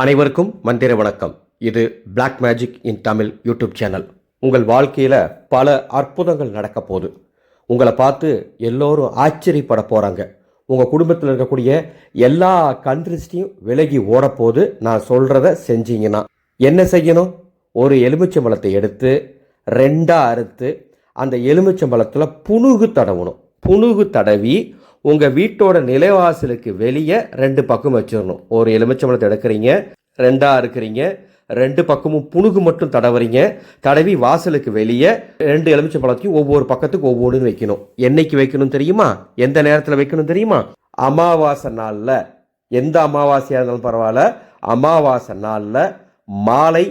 அனைவருக்கும் மந்திர வணக்கம். இது black magic in Tamil YouTube channel. உங்கள் வாழ்க்கையில் பல அற்புதங்கள் நடக்க போகுது. உங்களை பார்த்து எல்லோரும் ஆச்சரியப்பட போகிறாங்க. உங்கள் குடும்பத்தில் இருக்கக்கூடிய எல்லா கண்ட்ரிஸ்டையும் விலகி ஓடப்போது. நான் சொல்கிறத செஞ்சீங்கன்னா என்ன செய்யணும்? ஒரு எலுமிச்சம்பழத்தை எடுத்து ரெண்டாக அறுத்து அந்த எலுமிச்சம்பழத்தில் புணுகு தடவணும். புணுகு தடவி உங்கள் வீட்டோட நிலைவாசலுக்கு வெளியே ரெண்டு பக்கம் வச்சிடணும். ஒரு எலுமிச்சம்பழத்தை எடுக்கிறீங்க, ரெண்டாக இருக்கிறீங்க, ரெண்டு பக்கமும் புணுகு மட்டும் தடவுறீங்க. தடவி வாசலுக்கு வெளியே ரெண்டு எலுமிச்சம்பழத்தையும் ஒவ்வொரு பக்கத்துக்கு ஒவ்வொன்று வைக்கணும். என்னைக்கு வைக்கணும் தெரியுமா? எந்த நேரத்தில் வைக்கணும் தெரியுமா? அமாவாசை நாளில். எந்த அமாவாசையாக இருந்தாலும் பரவாயில்ல, அமாவாசை நாளில் மாலை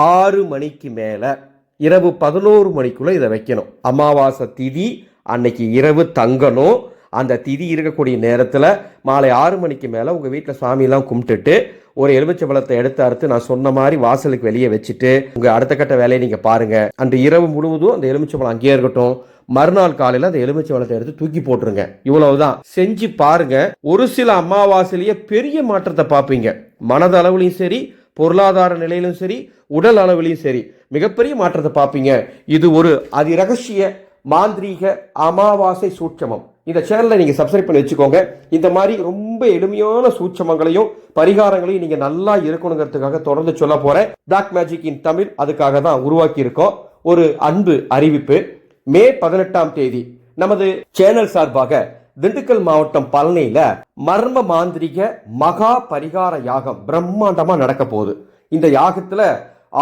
6 மணிக்கு மேலே இரவு 11 மணிக்குள்ளே இதை வைக்கணும். அமாவாசை திதி அன்னைக்கு இரவு தங்கணும். அந்த திதி இருக்கக்கூடிய நேரத்தில் மாலை 6 மணிக்கு மேலே உங்கள் வீட்டில் சாமியெல்லாம் கும்பிட்டுட்டு ஒரு எலுமிச்சம்பழத்தை எடுத்து அறுத்து நான் சொன்ன மாதிரி வாசலுக்கு வெளியே வச்சுட்டு உங்கள் அடுத்த கட்ட வேலையை நீங்கள் பாருங்கள். அன்று இரவு முழுவதும் அந்த எலுமிச்சம்பழம் அங்கேயே இருக்கட்டும். மறுநாள் காலையில் அந்த எலுமிச்சம்பழத்தை எடுத்து தூக்கி போட்டுருங்க. இவ்வளவுதான். செஞ்சு பாருங்க. ஒரு சில அமாவாசையிலேயே பெரிய மாற்றத்தை பார்ப்பீங்க. மனதளவுலையும் சரி, பொருளாதார நிலையிலும் சரி, உடல் அளவிலையும் சரி மிகப்பெரிய மாற்றத்தை பார்ப்பீங்க. இது ஒரு அதிரகசிய மாந்திரீக அமாவாசை சூட்சமம். இந்த சேனலை நீங்கள் சப்ஸ்கிரைப் பண்ணி வச்சுக்கோங்க. இந்த மாதிரி ரொம்ப எளிமையான சூட்சமங்களையும் பரிகாரங்களையும் நீங்கள் நல்லா இருக்கணுங்கிறதுக்காக தொடர்ந்து சொல்ல போகிறேன். பிளாக் மேஜிக் இன் தமிழ் அதுக்காக தான் உருவாக்கி இருக்கோம். ஒரு அன்பு அறிவிப்பு. மே 18ஆம் தேதி நமது சேனல் சார்பாக திண்டுக்கல் மாவட்டம் பழனியில மர்ம மாந்திரிக மகா பரிகார யாகம் பிரம்மாண்டமா நடக்க போகுது. இந்த யாகத்துல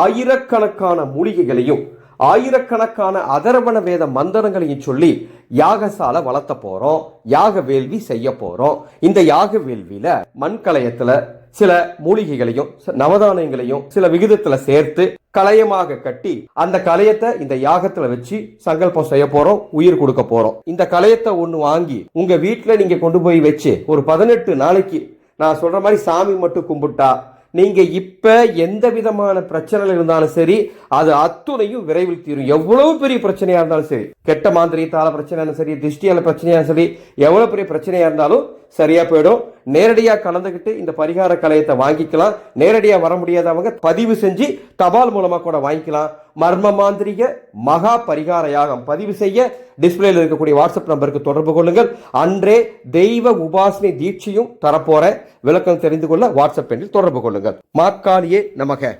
ஆயிரக்கணக்கான மூலிகைகளையும் ஆயிரக்கணக்கான அதர்வண வேத மந்திரங்களையும் சொல்லி யாகசாலை வளர்த்த போறோம். யாக வேள்வி செய்ய போறோம். இந்த யாக வேள்வியில மண்கலயத்துல சில மூலிகைகளையும் நவதானியங்களையும் சில விகிதத்துல சேர்த்து கலயமாக கட்டி அந்த கலயத்தை இந்த யாகத்துல வச்சு சங்கல்பம் செய்ய போறோம். உயிர் கொடுக்க போறோம். இந்த கலயத்தை ஒண்ணு வாங்கி உங்க வீட்டுல நீங்க கொண்டு போய் வச்சு ஒரு 18 நாளைக்கு நான் சொல்ற மாதிரி சாமி மட்டும் கும்பிட்டா நீங்க இப்ப எந்த விதமான பிரச்சனைகள் இருந்தாலும் சரி அது அத்துணையும் விரைவில் தீரும். எவ்வளவு பெரிய பிரச்சனையா இருந்தாலும் சரி, கெட்ட மாந்திரியத்தால பிரச்சனையா சரி, திருஷ்டியால பிரச்சனையா சரி, எவ்வளவு பெரிய பிரச்சனையா இருந்தாலும் சரியா போயிடும். நேரடியாக கலந்துக்கிட்டு இந்த பரிகார கலையத்தை வாங்கிக்கலாம். நேரடியாக வர முடியாதவங்க பதிவு செஞ்சு தபால் மூலமா கூட வாங்கிக்கலாம். மர்ம மாந்திரிக மகா பரிகார யாகம் பதிவு செய்ய டிஸ்பிளேல இருக்கக்கூடிய வாட்ஸ்அப் நம்பருக்கு தொடர்பு கொள்ளுங்கள். அன்றே தெய்வ உபாசனை தீட்சையும் தரப்போற. விளக்கம் தெரிந்து கொள்ள வாட்ஸ்அப் எண்ணில் தொடர்பு கொள்ளுங்கள். மாக்காளியே நமக.